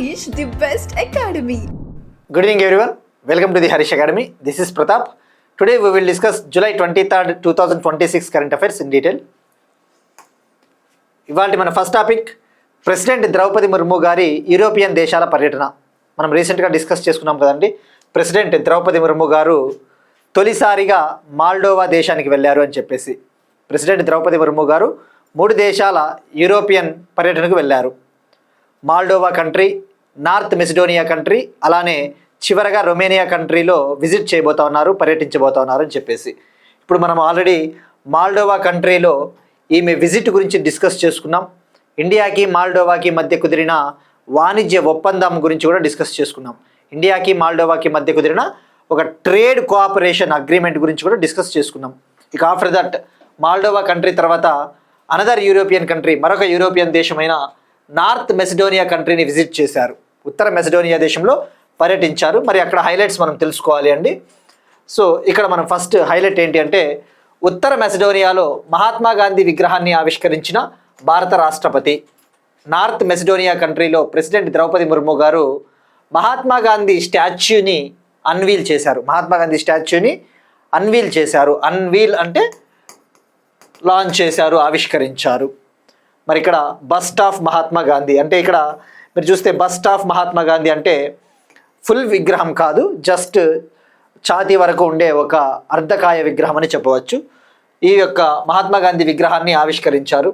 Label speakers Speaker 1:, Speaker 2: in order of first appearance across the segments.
Speaker 1: Harish, the best academy.
Speaker 2: Good evening everyone. Welcome to the Harish Academy. This is Pratap. Today we will discuss July 23rd, 2026 current affairs in detail. ఇవాళ మన first topic president Draupadi Murmu గారి European దేశాల పర్యటన. మనం రీసెంట్గా discuss చేసుకున్నాం కదండి. President Draupadi Murmu గారు తొలిసారిగా మాల్డోవా దేశానికి వెళ్ళారు అని చెప్పేసి. ప్రెసిడెంట్ ద్రౌపది ముర్ము గారు 3 దేశాల యూరోపియన్ పర్యటనకు వెళ్ళారు. Moldova country, north Macedonia country, అలానే చివరగా రొమేనియా కంట్రీలో విజిట్ చేయబోతా ఉన్నారు, పర్యటించబోతా ఉన్నారు అని చెప్పేసి. ఇప్పుడు మనం ఆల్రెడీ మాల్డోవా కంట్రీలో ఈమె విజిట్ గురించి డిస్కస్ చేసుకున్నాం. ఇండియాకి మాల్డోవాకి మధ్య కుదిరిన వాణిజ్య ఒప్పందం గురించి కూడా డిస్కస్ చేసుకున్నాం. ఇండియాకి మాల్డోవాకి మధ్య కుదిరిన ఒక ట్రేడ్ కోఆపరేషన్ అగ్రిమెంట్ గురించి కూడా డిస్కస్ చేసుకున్నాం. ఇక ఆఫ్టర్ దట్ మాల్డోవా కంట్రీ తర్వాత అనదర్ యూరోపియన్ కంట్రీ, మరొక యూరోపియన్ దేశమైన నార్త్ మెసిడోనియా కంట్రీని విజిట్ చేశారు. ఉత్తర మెసిడోనియా దేశంలో పర్యటించారు. మరి అక్కడ హైలైట్స్ మనం తెలుసుకోవాలి అండి. సో ఇక్కడ మనం ఫస్ట్ హైలైట్ ఏంటి అంటే, ఉత్తర మెసిడోనియాలో మహాత్మా గాంధీ విగ్రహాన్ని ఆవిష్కరించిన భారత రాష్ట్రపతి. నార్త్ మెసిడోనియా కంట్రీలో ప్రెసిడెంట్ ద్రౌపది ముర్ము గారు మహాత్మా గాంధీ స్టాచ్యూని అన్వీల్ చేశారు. మహాత్మా గాంధీ స్టాచ్యూని అన్వీల్ చేశారు. అన్వీల్ అంటే లాంచ్ చేశారు, ఆవిష్కరించారు. మరి ఇక్కడ బస్ట్ ఆఫ్ మహాత్మా గాంధీ అంటే, ఇక్కడ మీరు చూస్తే బస్ట్ ఆఫ్ మహాత్మా గాంధీ అంటే ఫుల్ విగ్రహం కాదు, జస్ట్ ఛాతీ వరకు ఉండే ఒక అర్ధకాయ విగ్రహం అని చెప్పవచ్చు. ఈ యొక్క మహాత్మా గాంధీ విగ్రహాన్ని ఆవిష్కరించారు.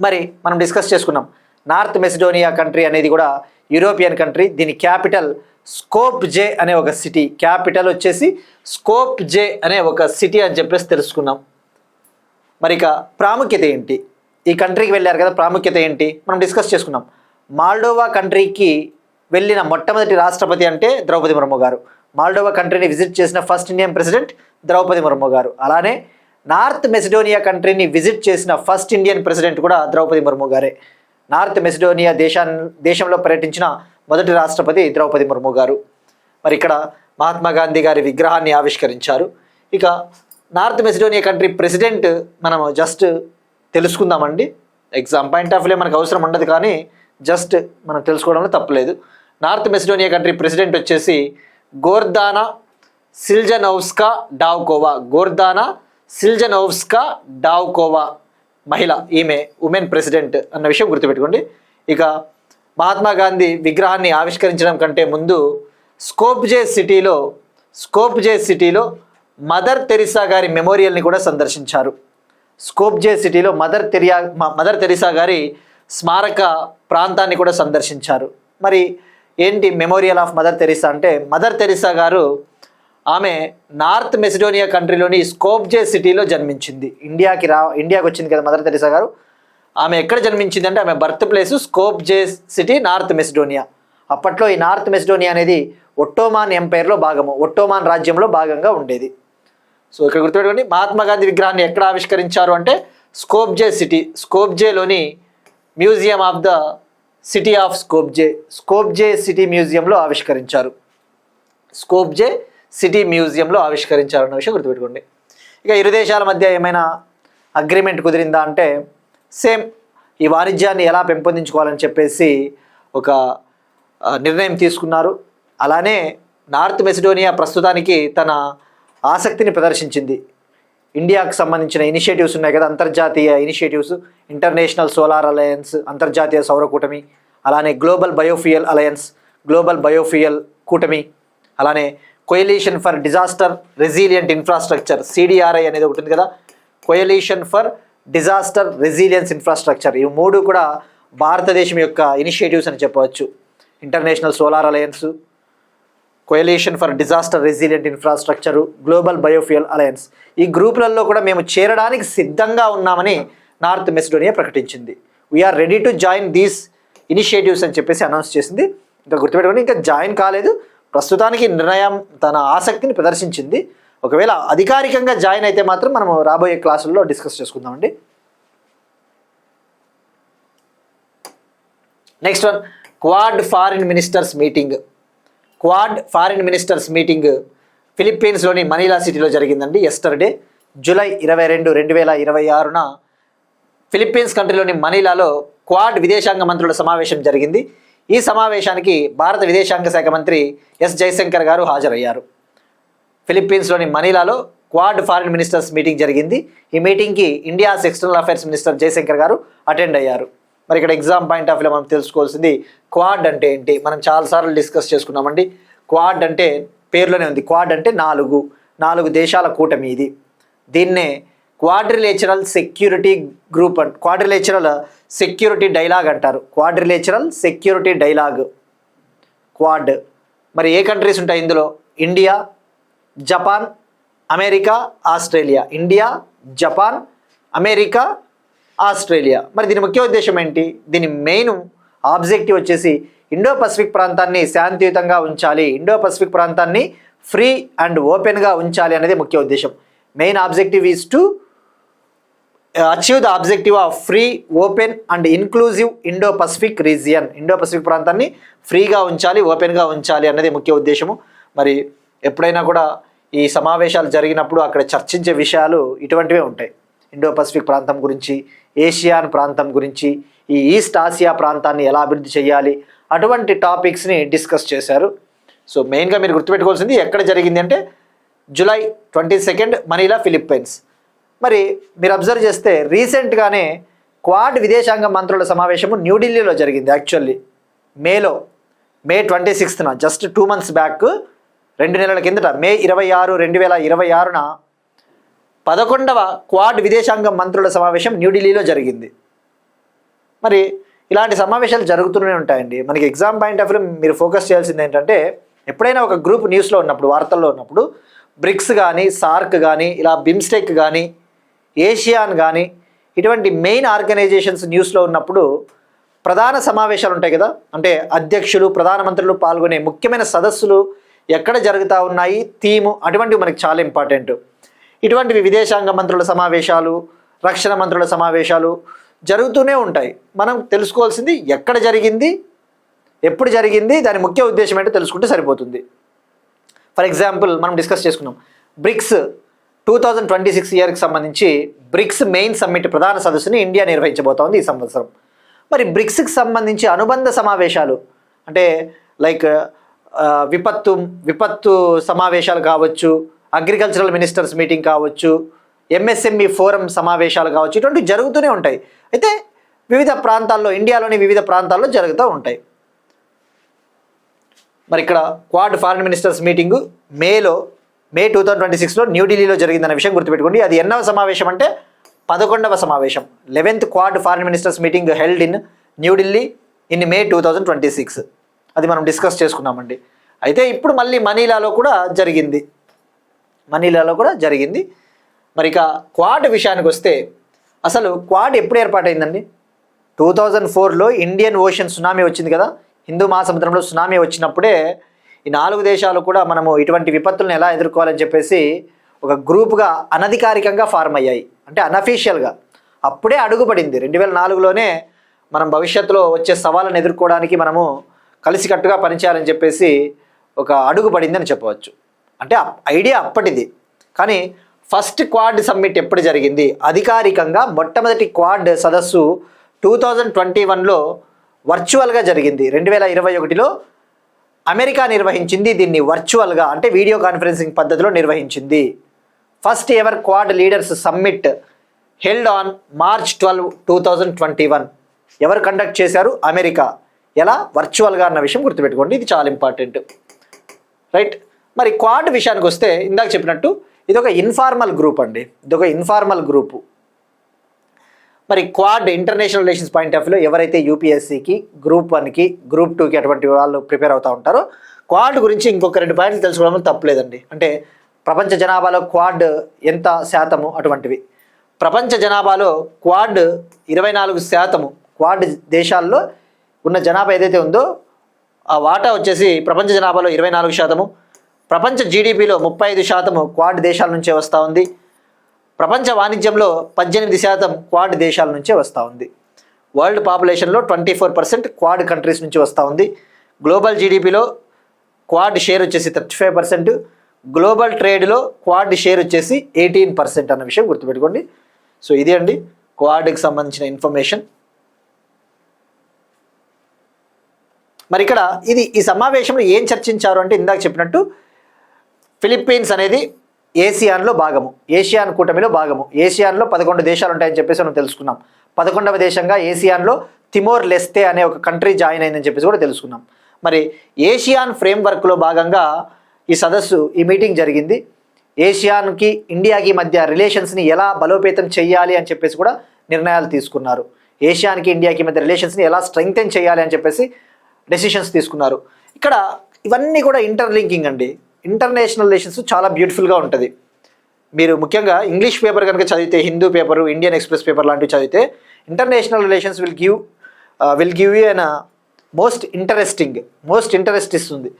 Speaker 2: మరి మనం డిస్కస్ చేసుకున్నాం, నార్త్ మెసిడోనియా కంట్రీ అనేది కూడా యూరోపియన్ కంట్రీ. దీని క్యాపిటల్ స్కోప్ జే అనే ఒక సిటీ. క్యాపిటల్ వచ్చేసి స్కోప్ జే అనే ఒక సిటీ అని చెప్పేసి తెలుసుకున్నాం. మరి ఇక ప్రాముఖ్యత ఏంటి, ఈ కంట్రీకి వెళ్ళారు కదా, ప్రాముఖ్యత ఏంటి మనం డిస్కస్ చేసుకున్నాం. మాల్డోవా కంట్రీకి వెళ్ళిన మొట్టమొదటి రాష్ట్రపతి అంటే ద్రౌపది ముర్ము గారు. మాల్డోవా కంట్రీని విజిట్ చేసిన first Indian president Draupadi Murmu గారు. అలానే నార్త్ మెసిడోనియా కంట్రీని విజిట్ చేసిన ఫస్ట్ ఇండియన్ ప్రెసిడెంట్ కూడా ద్రౌపది ముర్ము గారే. నార్త్ మెసిడోనియా దేశంలో పర్యటించిన మొదటి రాష్ట్రపతి ద్రౌపది ముర్ము గారు. మరి ఇక్కడ మహాత్మా గాంధీ గారి విగ్రహాన్ని ఆవిష్కరించారు. ఇక నార్త్ మెసిడోనియా కంట్రీ ప్రెసిడెంట్ మనం జస్ట్ తెలుసుకుందామండి. ఎగ్జామ్ పాయింట్ ఆఫ్ వ్యూ మనకు అవసరం ఉండదు, కానీ జస్ట్ మనం తెలుసుకోవడంలో తప్పలేదు. నార్త్ మెసిడోనియా కంట్రీ ప్రెసిడెంట్ వచ్చేసి గోర్దానా సిల్జనోవ్స్కా డావ్కోవా. గోర్దానా సిల్జనోవ్స్కా డావ్కోవా మహిళ, ఈమె ఉమెన్ ప్రెసిడెంట్ అన్న విషయం గుర్తుపెట్టుకోండి. ఇక మహాత్మా గాంధీ విగ్రహాన్ని ఆవిష్కరించడం కంటే ముందు స్కోప్జే సిటీలో మదర్ తెరిసా గారి మెమోరియల్ని కూడా సందర్శించారు. స్కోప్జే సిటీలో మదర్ తెరిసా గారి స్మారక ప్రాంతాన్ని కూడా సందర్శించారు. మరి ఏంటి మెమోరియల్ ఆఫ్ మదర్ తెరిసా అంటే, మదర్ తెరిసా గారు ఆమె నార్త్ మెసిడోనియా కంట్రీలోని స్కోప్జే సిటీలో జన్మించింది. ఇండియాకి వచ్చింది కదా మదర్ తెరిసా గారు. ఆమె ఎక్కడ జన్మించింది అంటే, ఆమె birth place Skopje city, north Macedonia. అప్పట్లో ఈ నార్త్ మెసిడోనియా అనేది ఒట్టోమాన్ ఎంపైర్లో భాగము, ఒట్టోమాన్ రాజ్యంలో భాగంగా ఉండేది. సో ఇక్కడ గుర్తుపెట్టుకోండి, మహాత్మా గాంధీ విగ్రహాన్ని ఎక్కడ ఆవిష్కరించారు అంటే స్కోప్జే సిటీ, స్కోప్జేలోని museum of the city of Skopje city మ్యూజియంలో ఆవిష్కరించారు. స్కోప్జే సిటీ మ్యూజియంలో ఆవిష్కరించారు అన్న విషయం గుర్తుపెట్టుకోండి. ఇక ఇరు దేశాల మధ్య ఏమైనా అగ్రిమెంట్ కుదిరిందా అంటే, సేమ్ ఈ వాణిజ్యాన్ని ఎలా పెంపొందించుకోవాలని చెప్పేసి ఒక నిర్ణయం తీసుకున్నారు. అలానే నార్త్ మెసిడోనియా ప్రస్తుతానికి తన ఆసక్తిని ప్రదర్శించింది. ఇండియాకు సంబంధించిన ఇనిషియేటివ్స్ ఉన్నాయి కదా, అంతర్జాతీయ ఇనిషియేటివ్స్, ఇంటర్నేషనల్ సోలార్ అలయన్స్, అంతర్జాతీయ సౌర కూటమి, అలానే గ్లోబల్ బయోఫ్యూయల్ కూటమి, అలానే coalition for disaster resilient infrastructure, CDRI అనేది ఒకటి ఉంది కదా, coalition for disaster resilience infrastructure. ఈ 3 కూడా భారతదేశం యొక్క ఇనిషియేటివ్స్ అని చెప్పవచ్చు. International solar alliance, coalition for disaster resilient infrastructure, global biofuel alliance. ఈ గ్రూపులలో కూడా మేము చేరడానికి సిద్ధంగా ఉన్నామని నార్త్ మెసిడోనియా ప్రకటించింది. We are ready to join these initiatives అని చెప్పేసి అనౌన్స్ చేసింది. ఇంకా గుర్తుపెట్టుకోండి, ఇంకా జాయిన్ కాలేదు, ప్రస్తుతానికి నిర్ణయం తన ఆసక్తిని ప్రదర్శించింది. ఒకవేళ అధికారికంగా జాయిన్ అయితే మాత్రం మనం రాబోయే క్లాసుల్లో డిస్కస్ చేసుకుందామండి. Next one, Quad foreign ministers meeting ఫిలిప్పీన్స్లోని మనీలా సిటీలో జరిగిందండి. ఎస్టర్డే జూలై 22, 2026 ఫిలిప్పీన్స్ కంట్రీలోని మనీలాలో క్వాడ్ విదేశాంగ మంత్రుల సమావేశం జరిగింది. ఈ సమావేశానికి భారత విదేశాంగ శాఖ మంత్రి ఎస్ జయశంకర్ గారు హాజరయ్యారు. ఫిలిప్పీన్స్లోని మనీలాలో క్వాడ్ ఫారిన్ మినిస్టర్స్ మీటింగ్ జరిగింది. ఈ మీటింగ్కి India's external affairs minister Jaishankar గారు అటెండ్ అయ్యారు. మరి ఇక్కడ ఎగ్జామ్ పాయింట్ ఆఫ్ వ్యూలో మనం తెలుసుకోవాల్సింది క్వాడ్ అంటే ఏంటి. మనం చాలాసార్లు డిస్కస్ చేసుకున్నామండి. క్వాడ్ అంటే పేరులోనే ఉంది. క్వాడ్ అంటే నాలుగు దేశాల కూటమి. ఇది దీన్నే quadrilateral security group quadrilateral security dialogue అంటారు. Quadrilateral security dialogue Quad. మరి ఏ కంట్రీస్ ఉంటాయి ఇందులో? India, Japan, America, Australia. India, Japan, America, Australia. మరి దీని ముఖ్య ఉద్దేశం ఏంటి? దీని మెయిన్ ఆబ్జెక్టివ్ వచ్చేసి ఇండో పసిఫిక్ ప్రాంతాన్ని శాంతియుతంగా ఉంచాలి, ఇండో పసిఫిక్ ప్రాంతాన్ని ఫ్రీ అండ్ ఓపెన్గా ఉంచాలి అనేది ముఖ్య ఉద్దేశం. Main objective is to achieve the objective of free, open and inclusive Indo Pacific region. Indo Pacific ప్రాంతాన్ని ఫ్రీగా ఉంచాలి, ఓపెన్గా ఉంచాలి అన్నది ముఖ్య ఉద్దేశము. మరి ఎప్పుడైనా కూడా ఈ సమావేశాలు జరిగినప్పుడు అక్కడ చర్చించే విషయాలు ఇటువంటివే ఉంటాయి. ఇండో పసిఫిక్ ప్రాంతం గురించి, ఏషియాన్ ప్రాంతం గురించి, ఈ ఈస్ట్ ఆసియా ప్రాంతాన్ని ఎలా అభివృద్ధి చేయాలి, అటువంటి టాపిక్స్ని డిస్కస్ చేశారు. సో మెయిన్గా మీరు గుర్తుపెట్టుకోవాల్సింది ఎక్కడ జరిగింది అంటే జూలై 22 మనీలా, ఫిలిప్పైన్స్. మరి మీరు అబ్జర్వ్ చేస్తే రీసెంట్గానే క్వాడ్ విదేశాంగ మంత్రుల సమావేశము న్యూఢిల్లీలో జరిగింది. యాక్చువల్లీ మే 26న, జస్ట్ 2 months బ్యాక్, 2 నెలల కిందట, మే 26, 2026న 11వ క్వాడ్ విదేశాంగ మంత్రుల సమావేశం న్యూఢిల్లీలో జరిగింది. మరి ఇలాంటి సమావేశాలు జరుగుతూనే ఉంటాయండి. మనకి ఎగ్జామ్ పాయింట్ ఆఫ్ వ్యూ మీరు ఫోకస్ చేయాల్సింది ఏంటంటే ఎప్పుడైనా ఒక గ్రూప్ న్యూస్లో ఉన్నప్పుడు, వార్తల్లో ఉన్నప్పుడు, బ్రిక్స్ కానీ, సార్క్ కానీ, ఇలా బిమ్స్టెక్ కానీ, ఏషియాన్ కానీ, ఇటువంటి మెయిన్ ఆర్గనైజేషన్స్ న్యూస్లో ఉన్నప్పుడు ప్రధాన సమావేశాలు ఉంటాయి కదా, అంటే అధ్యక్షులు, ప్రధానమంత్రులు పాల్గొనే ముఖ్యమైన సదస్సులు ఎక్కడ జరుగుతూ ఉన్నాయి, థీము, అటువంటివి మనకి చాలా ఇంపార్టెంట్. ఇటువంటివి విదేశాంగ మంత్రుల సమావేశాలు, రక్షణ మంత్రుల సమావేశాలు జరుగుతూనే ఉంటాయి. మనం తెలుసుకోవాల్సింది ఎక్కడ జరిగింది, ఎప్పుడు జరిగింది, దాని ముఖ్య ఉద్దేశం ఏంటో తెలుసుకుంటే సరిపోతుంది. ఫర్ ఎగ్జాంపుల్ మనం డిస్కస్ చేసుకున్నాం బ్రిక్స్ 2026 ఇయర్కి సంబంధించి బ్రిక్స్ మెయిన్ సమ్మిట్ ప్రధాన సదస్సుని ఇండియా నిర్వహించబోతోంది ఈ సంవత్సరం. మరి బ్రిక్స్కి సంబంధించి అనుబంధ సమావేశాలు అంటే లైక్ విపత్తు సమావేశాలు కావచ్చు, అగ్రికల్చరల్ మినిస్టర్స్ మీటింగ్ కావచ్చు, ఎంఎస్ఎంఈ ఫోరం సమావేశాలు కావచ్చు, ఇటువంటివి జరుగుతూనే ఉంటాయి. అయితే వివిధ ప్రాంతాల్లో, ఇండియాలోని వివిధ ప్రాంతాల్లో జరుగుతూ ఉంటాయి. మరి ఇక్కడ క్వాడ్ ఫారిన్ మినిస్టర్స్ మీటింగు మే 2026లో న్యూఢిల్లీలో జరిగిందన్న విషయం గుర్తుపెట్టుకోండి. అది ఎన్నవ సమావేశం అంటే 11వ సమావేశం. 11th quad foreign ministers meeting held in New Delhi in మే 2026. అది మనం డిస్కస్ చేసుకున్నామండి. అయితే ఇప్పుడు మళ్ళీ మనీలాలో కూడా జరిగింది. మరి ఇక క్వాడ్ విషయానికి వస్తే అసలు క్వాడ్ ఎప్పుడు ఏర్పాటైందండి? 2004లో ఇండియన్ ఓషన్ సునామీ వచ్చింది కదా, హిందూ మహాసముద్రంలో సునామీ వచ్చినప్పుడే ఈ 4 దేశాలు కూడా మనము ఇటువంటి విపత్తులను ఎలా ఎదుర్కోవాలని చెప్పేసి ఒక గ్రూప్గా అనధికారికంగా ఫార్మ్ అయ్యాయి. అంటే అనఫీషియల్గా అప్పుడే అడుగుపడింది. 2004లోనే మనం భవిష్యత్తులో వచ్చే సవాళ్ళను ఎదుర్కోవడానికి మనము కలిసికట్టుగా పనిచేయాలని చెప్పేసి ఒక అడుగు పడిందని చెప్పవచ్చు. అంటే ఐడియా అప్పటిది. కానీ ఫస్ట్ క్వాడ్ సమ్మిట్ ఎప్పుడు జరిగింది? అధికారికంగా మొట్టమొదటి క్వాడ్ సదస్సు 2021లో వర్చువల్గా జరిగింది. 2021లో అమెరికా నిర్వహించింది దీన్ని వర్చువల్గా, అంటే వీడియో కాన్ఫరెన్సింగ్ పద్ధతిలో నిర్వహించింది. First ever quad leaders summit held on March 12, 2021. ఎవరు కండక్ట్ చేశారు? అమెరికా. ఎలా? వర్చువల్గా అన్న విషయం గుర్తుపెట్టుకోండి, ఇది చాలా ఇంపార్టెంట్, రైట్. మరి క్వాడ్ విషయానికి వస్తే ఇందాక చెప్పినట్టు ఇదొక ఇన్ఫార్మల్ గ్రూప్ అండి, ఇదొక ఇన్ఫార్మల్ గ్రూపు. మరి quad international relations point of వ్యూలో ఎవరైతే యూపీఎస్సీకి, గ్రూప్ 1కి, గ్రూప్ 2కి అటువంటి వాళ్ళు ప్రిపేర్ అవుతూ ఉంటారో క్వాడ్ గురించి ఇంకొక 2 పాయింట్లు తెలుసుకోవడం తప్పలేదండి. అంటే ప్రపంచ జనాభాలో క్వాడ్ ఎంత శాతము అటువంటివి. ప్రపంచ జనాభాలో క్వాడ్ 24%. క్వాడ్ దేశాల్లో ఉన్న జనాభా ఏదైతే ఉందో ఆ వాటా వచ్చేసి ప్రపంచ జనాభాలో 24%. ప్రపంచ జీడిపిలో 35% క్వాడ్ దేశాల నుంచే వస్తూ ఉంది. ప్రపంచ వాణిజ్యంలో 18% క్వాడ్ దేశాల నుంచే వస్తూ ఉంది. వరల్డ్ పాపులేషన్లో 24% క్వాడ్ కంట్రీస్ నుంచి వస్తూ ఉంది. గ్లోబల్ జీడిపిలో క్వాడ్ షేర్ వచ్చేసి 35%. గ్లోబల్ ట్రేడ్లో క్వాడ్ షేర్ వచ్చేసి 18% అన్న విషయం గుర్తుపెట్టుకోండి. సో ఇది అండి క్వాడ్కి సంబంధించిన ఇన్ఫర్మేషన్. మరి ఇక్కడ ఈ సమావేశంలో ఏం చర్చించారు అంటే ఇందాక చెప్పినట్టు ఫిలిప్పీన్స్ అనేది ఏసియాన్లో భాగము, ఏషియాన్ కూటమిలో భాగము. ఏషియాన్లో 11 దేశాలు ఉంటాయని చెప్పేసి మనం తెలుసుకున్నాం. 11వ దేశంగా ఏసియాన్లో తిమోర్ లెస్తే అనే ఒక కంట్రీ జాయిన్ అయిందని చెప్పేసి కూడా తెలుసుకున్నాం. మరి ఏషియాన్ ఫ్రేమ్వర్క్లో భాగంగా ఈ సదస్సు, ఈ మీటింగ్ జరిగింది. ఏషియాన్కి ఇండియాకి మధ్య రిలేషన్స్ని ఎలా బలోపేతం చేయాలి అని చెప్పేసి కూడా నిర్ణయాలు తీసుకున్నారు. ఏషియాన్కి ఇండియాకి మధ్య రిలేషన్స్ని ఎలా స్ట్రెంగ్తెన్ చేయాలి అని చెప్పేసి డెసిషన్స్ తీసుకున్నారు. ఇక్కడ ఇవన్నీ కూడా ఇంటర్లింకింగ్ అండి. ఇంటర్నేషనల్ రిలేషన్స్ చాలా బ్యూటిఫుల్గా ఉంటుంది. మీరు ముఖ్యంగా ఇంగ్లీష్ పేపర్ కనుక చదివితే, Hindu paper, Indian express paper లాంటివి చదివితే international relations will give you an most interest ఇస్తుంది.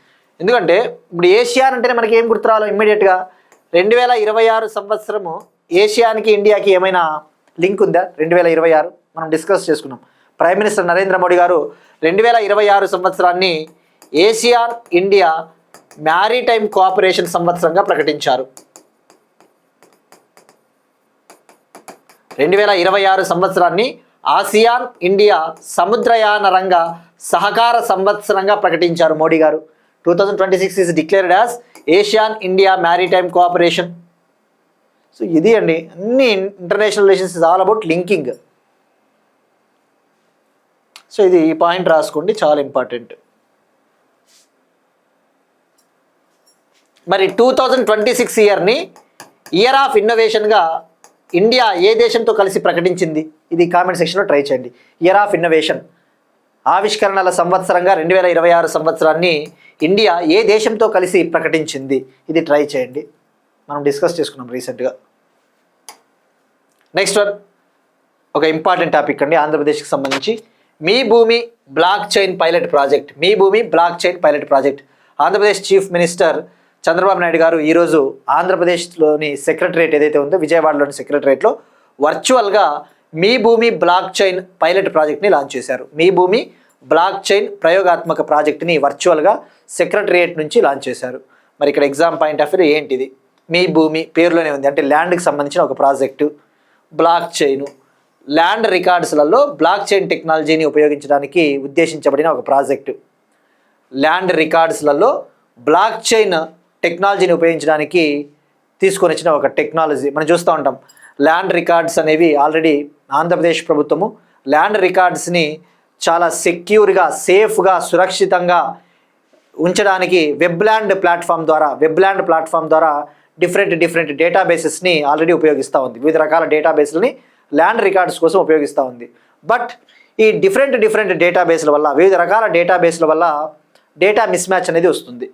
Speaker 2: ఎందుకంటే ఇప్పుడు ఏషియాన్ అంటేనే మనకి ఏం గుర్తు రావాలి ఇమ్మీడియట్గా? 2026 సంవత్సరము ఏషియానికి ఇండియాకి ఏమైనా లింక్ ఉందా? 2026 మనం డిస్కస్ చేసుకున్నాం. ప్రైమ్ మినిస్టర్ నరేంద్ర మోడీ గారు 2026 సంవత్సరాన్ని ఏషియాన్ ఇండియా మ్యారీటైమ్ కోఆపరేషన్ సంవత్సరంగా ప్రకటించారు. 2026 సంవత్సరాన్ని ఆసియాన్ ఇండియా సముద్రయాన రంగ సహకార సంవత్సరంగా ప్రకటించారు మోడీ గారు. 2026 is declared as ASEAN India maritime cooperation. So ఇది అండి, అన్ని international relations is all about linking. So ఇది ఈ పాయింట్ రాసుకోండి, చాలా ఇంపార్టెంట్. మరి 2026 ఇయర్ని ఇయర్ ఆఫ్ ఇన్నోవేషన్గా ఇండియా ఏ దేశంతో కలిసి ప్రకటించింది? ఇది కామెంట్ సెక్షన్లో ట్రై చేయండి. ఇయర్ ఆఫ్ ఇన్నోవేషన్, ఆవిష్కరణల సంవత్సరంగా 2026 సంవత్సరాన్ని ఇండియా ఏ దేశంతో కలిసి ప్రకటించింది? ఇది ట్రై చేయండి. మనం డిస్కస్ చేసుకున్నాం రీసెంట్గా. నెక్స్ట్ వన్, ఒక ఇంపార్టెంట్ టాపిక్ అండి ఆంధ్రప్రదేశ్కి సంబంధించి. మీ భూమి బ్లాక్ చైన్ పైలట్ ప్రాజెక్ట్. మీ భూమి block chain pilot project. Andhra Pradesh chief minister Chandrababu Naidu గారు ఈరోజు ఆంధ్రప్రదేశ్లోని సెక్రటరేట్ ఏదైతే ఉందో, విజయవాడలోని సెక్రటరేట్లో వర్చువల్గా మీ భూమి బ్లాక్ చైన్ పైలట్ ప్రాజెక్ట్ని లాంచ్ చేశారు. మీ భూమి బ్లాక్ చైన్ ప్రయోగాత్మక ప్రాజెక్ట్ని వర్చువల్గా సెక్రటరియేట్ నుంచి లాంచ్ చేశారు. మరి ఇక్కడ ఎగ్జామ్ పాయింట్ ఆఫ్ వ్యూ ఏంటిది? మీ భూమి పేరులోనే ఉంది, అంటే ల్యాండ్కి సంబంధించిన ఒక ప్రాజెక్టు. బ్లాక్ చైన్, ల్యాండ్ రికార్డ్స్లలో బ్లాక్ చైన్ టెక్నాలజీని ఉపయోగించడానికి ఉద్దేశించబడిన ఒక ప్రాజెక్టు. ల్యాండ్ రికార్డ్స్లలో బ్లాక్ చైన్ టెక్నాలజీని ఉపయోగించడానికి తీసుకొని వచ్చిన ఒక టెక్నాలజీ. మనం చూస్తూ ఉంటాం ల్యాండ్ రికార్డ్స్ అనేవి ఆల్రెడీ ఆంధ్రప్రదేశ్ ప్రభుత్వము ల్యాండ్ రికార్డ్స్ని చాలా సెక్యూర్గా, సేఫ్గా, సురక్షితంగా ఉంచడానికి వెబ్ల్యాండ్ ప్లాట్ఫామ్ ద్వారా డిఫరెంట్ డేటాబేసెస్ని ఆల్రెడీ ఉపయోగిస్తూ ఉంది. వివిధ రకాల డేటాబేస్లని ల్యాండ్ రికార్డ్స్ కోసం ఉపయోగిస్తూ ఉంది. బట్ ఈ డిఫరెంట్ డేటాబేస్ల వల్ల, వివిధ రకాల డేటాబేస్ల వల్ల డేటా మిస్ మ్యాచ్ అనేది వస్తుంది.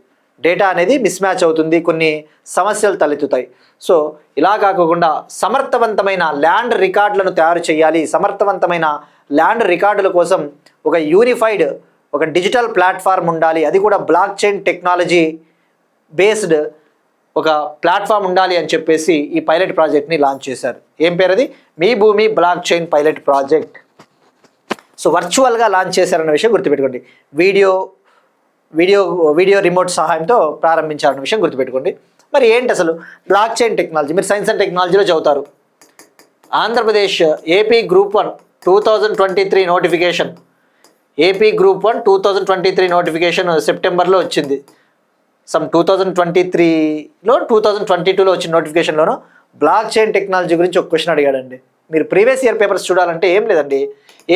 Speaker 2: డేటా అనేది మిస్ మ్యాచ్ అవుతుంది, కొన్ని సమస్యలు తలెత్తుతాయి. సో ఇలా కాకుండా సమర్థవంతమైన ల్యాండ్ రికార్డులను తయారు చేయాలి. సమర్థవంతమైన ల్యాండ్ రికార్డుల కోసం ఒక యూనిఫైడ్, ఒక డిజిటల్ ప్లాట్ఫామ్ ఉండాలి. అది కూడా బ్లాక్ చైన్ టెక్నాలజీ బేస్డ్ ఒక ప్లాట్ఫామ్ ఉండాలి అని చెప్పేసి ఈ పైలట్ ప్రాజెక్ట్ని లాంచ్ చేశారు. ఏం పేరు అది? మీ భూమి block chain pilot project. So వర్చువల్గా లాంచ్ చేశారన్న విషయం గుర్తుపెట్టుకోండి. వీడియో రిమోట్ సహాయంతో ప్రారంభించారన్న విషయం గుర్తుపెట్టుకోండి. మరి ఏంటి అసలు బ్లాక్ చైన్ టెక్నాలజీ? మీరు సైన్స్ అండ్ టెక్నాలజీలో చదువుతారు. Andhra Pradesh AP group 1 2023 notification, AP group 1 2023 notification సెప్టెంబర్లో వచ్చింది. 2023లో 2022లో వచ్చిన నోటిఫికేషన్లోనూ బ్లాక్ చైన్ టెక్నాలజీ గురించి ఒక క్వశ్చన్ అడిగాడండి. మీరు ప్రీవియస్ ఇయర్ పేపర్స్ చూడాలంటే ఏం లేదండి,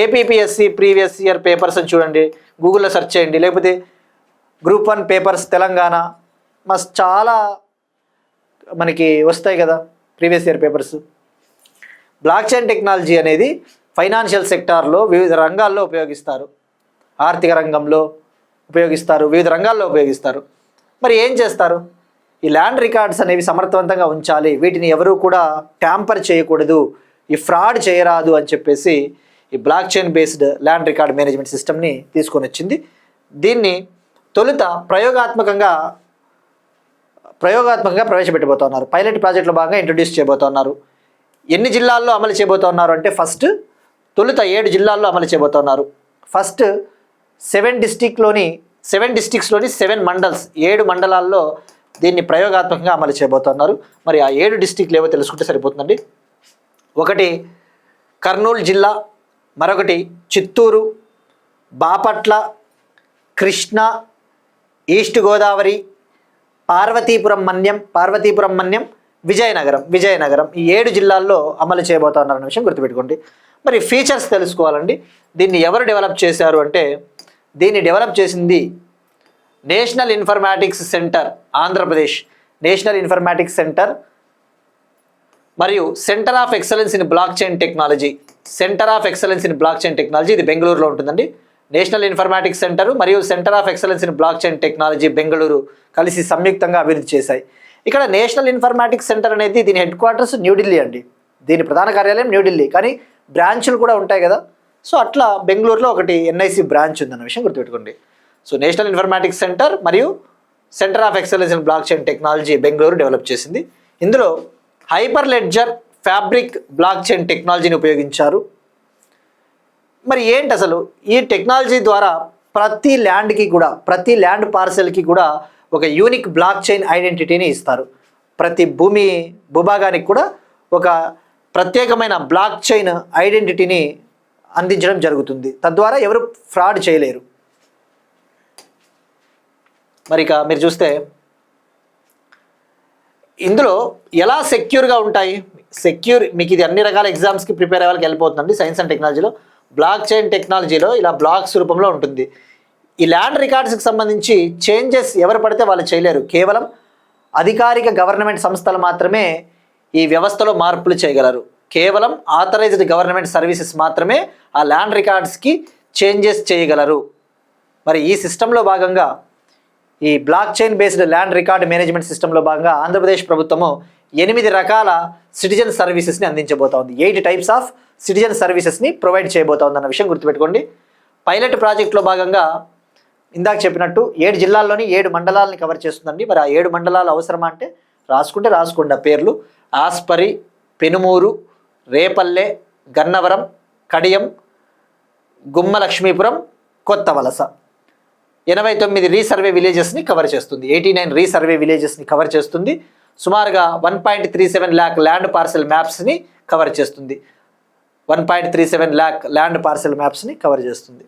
Speaker 2: ఏపీపీఎస్సి ప్రీవియస్ ఇయర్ పేపర్స్ అని చూడండి, గూగుల్లో సెర్చ్ చేయండి, లేకపోతే గ్రూప్ 1 పేపర్స్ తెలంగాణ చాలా మనకి వస్తాయి కదా previous year papers. Black chain technology అనేది ఫైనాన్షియల్ సెక్టార్లో వివిధ రంగాల్లో ఉపయోగిస్తారు. ఆర్థిక రంగంలో ఉపయోగిస్తారు, వివిధ రంగాల్లో ఉపయోగిస్తారు. మరి ఏం చేస్తారు? ఈ ల్యాండ్ రికార్డ్స్ అనేవి సమర్థవంతంగా ఉంచాలి, వీటిని ఎవరూ కూడా ట్యాంపర్ చేయకూడదు, ఈ ఫ్రాడ్ చేయరాదు అని చెప్పేసి ఈ block chain based land record management సిస్టమ్ని తీసుకొని వచ్చింది. దీన్ని తొలుత ప్రయోగాత్మకంగా ప్రవేశపెట్టబోతున్నారు. పైలట్ ప్రాజెక్టులో భాగంగా ఇంట్రడ్యూస్ చేయబోతున్నారు. ఎన్ని జిల్లాల్లో అమలు చేయబోతున్నారు అంటే ఫస్ట్ తొలుత 7 జిల్లాల్లో అమలు చేయబోతున్నారు. ఫస్ట్ 7 డిస్టిక్స్లోని 7 మండల్స్, 7 మండలాల్లో దీన్ని ప్రయోగాత్మకంగా అమలు చేయబోతున్నారు. మరి ఆ 7 డిస్టిక్లు ఏవో తెలుసుకుంటే సరిపోతుందండి. ఒకటి కర్నూలు జిల్లా, మరొకటి చిత్తూరు, బాపట్ల, కృష్ణా, ఈస్ట్ గోదావరి, పార్వతీపురం మన్యం, విజయనగరం ఈ 7 జిల్లాల్లో అమలు చేయబోతా ఉన్నారన్న విషయం గుర్తుపెట్టుకోండి. మరి ఫీచర్స్ తెలుసుకోవాలండి. దీన్ని ఎవరు డెవలప్ చేశారు అంటే దీన్ని డెవలప్ చేసింది national informatics centre Andhra Pradesh, national informatics centre మరియు centre of excellence in block chain technology, ఇది బెంగళూరులో ఉంటుందండి. నేషనల్ ఇన్ఫర్మాటిక్స్ సెంటర్ మరియు centre of excellence in block chain technology Bengaluru కలిసి సంయుక్తంగా అభివృద్ధి చేశాయి. ఇక్కడ నేషనల్ ఇన్ఫర్మాటిక్స్ సెంటర్ అనేది దీని హెడ్ క్వార్టర్స్ న్యూఢిల్లీ అండి. దీని ప్రధాన కార్యాలయం న్యూఢిల్లీ, కానీ బ్రాంచ్లు కూడా ఉంటాయి కదా. సో అట్లా బెంగళూరులో ఒకటి NIC బ్రాంచ్ ఉందన్న విషయం గుర్తుపెట్టుకోండి. సో నేషనల్ ఇన్ఫర్మాటిక్స్ సెంటర్ మరియు centre of excellence in block chain technology Bengaluru develop చేసింది. ఇందులో hyper ledger fabric black chain టెక్నాలజీని ఉపయోగించారు. మరి ఏంటి అసలు ఈ టెక్నాలజీ ద్వారా ప్రతి ల్యాండ్ పార్సెల్కి కూడా ఒక యూనిక్ బ్లాక్ చైన్ ఐడెంటిటీని ఇస్తారు. ప్రతి భూభాగానికి కూడా ఒక ప్రత్యేకమైన బ్లాక్ చైన్ ఐడెంటిటీని అందించడం జరుగుతుంది. తద్వారా ఎవరు ఫ్రాడ్ చేయలేరు. మరి ఇక మీరు చూస్తే ఇందులో ఎలా సెక్యూర్గా ఉంటాయి, మీకు ఇది అన్ని రకాల ఎగ్జామ్స్కి ప్రిపేర్ అయ్యే వాళ్ళకి వెళ్ళిపోతుందండి. సైన్స్ అండ్ టెక్నాలజీలో బ్లాక్ చైన్ టెక్నాలజీలో ఇలా బ్లాక్స్ రూపంలో ఉంటుంది. ఈ ల్యాండ్ రికార్డ్స్కి సంబంధించి చేంజెస్ ఎవరు పడితే వాళ్ళు చేయలేరు. కేవలం అధికారిక గవర్నమెంట్ సంస్థలు మాత్రమే ఈ వ్యవస్థలో మార్పులు చేయగలరు. కేవలం ఆథరైజ్డ్ గవర్నమెంట్ సర్వీసెస్ మాత్రమే ఆ ల్యాండ్ రికార్డ్స్కి చేంజెస్ చేయగలరు. మరి ఈ సిస్టంలో భాగంగా ఈ block chain based land record management సిస్టంలో భాగంగా ఆంధ్రప్రదేశ్ ప్రభుత్వము 8 రకాల సిటిజన్ సర్వీసెస్ని అందించబోతా ఉంది. 8 టైప్స్ ఆఫ్ సిటిజన్ సర్వీసెస్ని ప్రొవైడ్ చేయబోతా ఉంది అన్న విషయం గుర్తుపెట్టుకోండి. పైలట్ ప్రాజెక్ట్లో భాగంగా ఇందాక చెప్పినట్టు 7 జిల్లాల్లోని 7 మండలాలని కవర్ చేస్తుందండి. మరి ఆ 7 మండలాలు అవసరమా అంటే రాసుకోండి పేర్లు: ఆస్పరి, పెనుమూరు, రేపల్లె, గన్నవరం, కడియం, గుమ్మలక్ష్మీపురం, కొత్త వలస. 89 రీసర్వే విలేజెస్ని కవర్ చేస్తుంది. 89 రీసర్వే విలేజెస్ని కవర్ చేస్తుంది. సుమారుగా 1.37 lakh ల్యాండ్ పార్సెల్ మ్యాప్స్ని కవర్ చేస్తుంది. 1.37 lakh ల్యాండ్ పార్సెల్ మ్యాప్స్ని కవర్ చేస్తుంది.